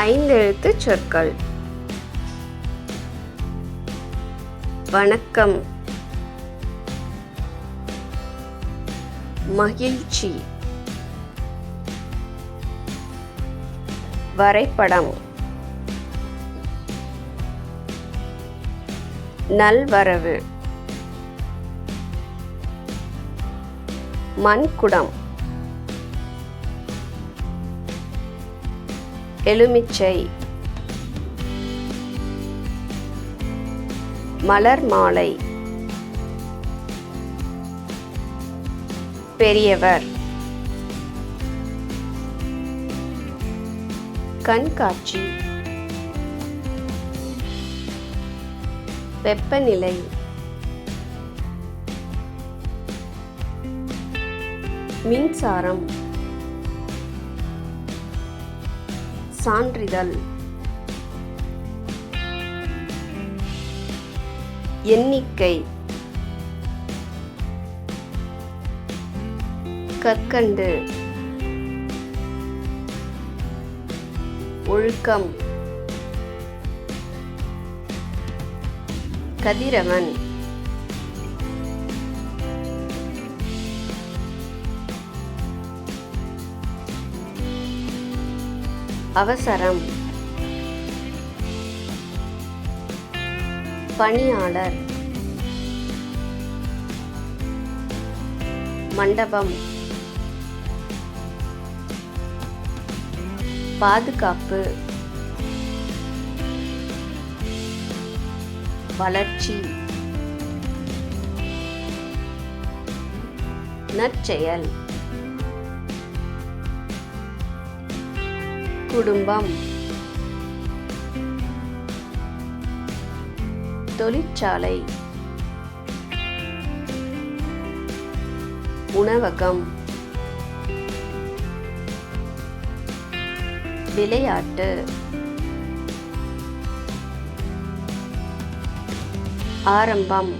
ஐந்தெழுத்துச் சொற்கள். வணக்கம், மகிழ்ச்சி, வரைபடம், நல்வரவு, மண்குடம், எலுமிச்சை, மலர் மாலை, பெரியவர், கண்காட்சி, வெப்பநிலை, மின்சாரம், சான்றிதழ், எண்ணிக்கை, கற்கண்டு, ஒழுக்கம், கதிரவன், அவசரம், பணியாளர், மண்டபம், பாதுகாப்பு, வளர்ச்சி, நற்செயல், குடும்பம், தொழிற்சாலை, உணவகம், விளையாட்டு, ஆரம்பம்,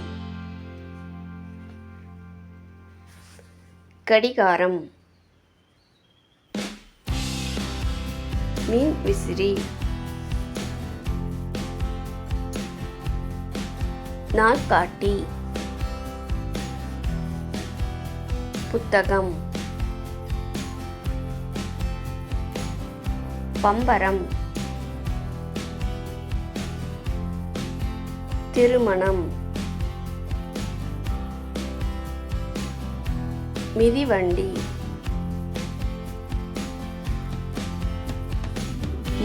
கடிகாரம், மீன் விசிறி, நாட்காட்டி, புத்தகம், பம்பரம், திருமணம், மிதிவண்டி,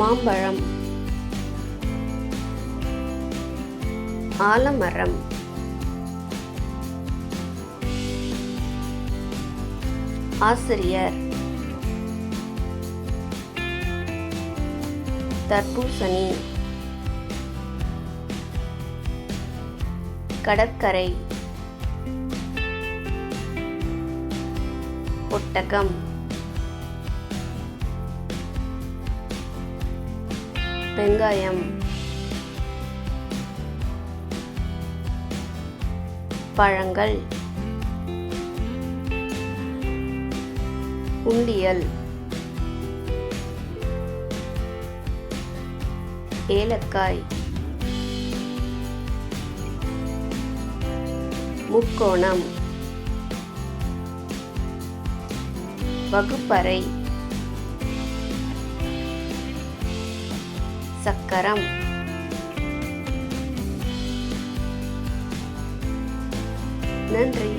மாம்பழம், ஆலமரம், ஆசிரியர், தர்பூசணி, கடற்கரை, ஒட்டகம், வெங்காயம், பழங்கள், உண்டியல், ஏலக்காய், முக்கோணம், வகுப்பறை, சக்கரம். நன்றி.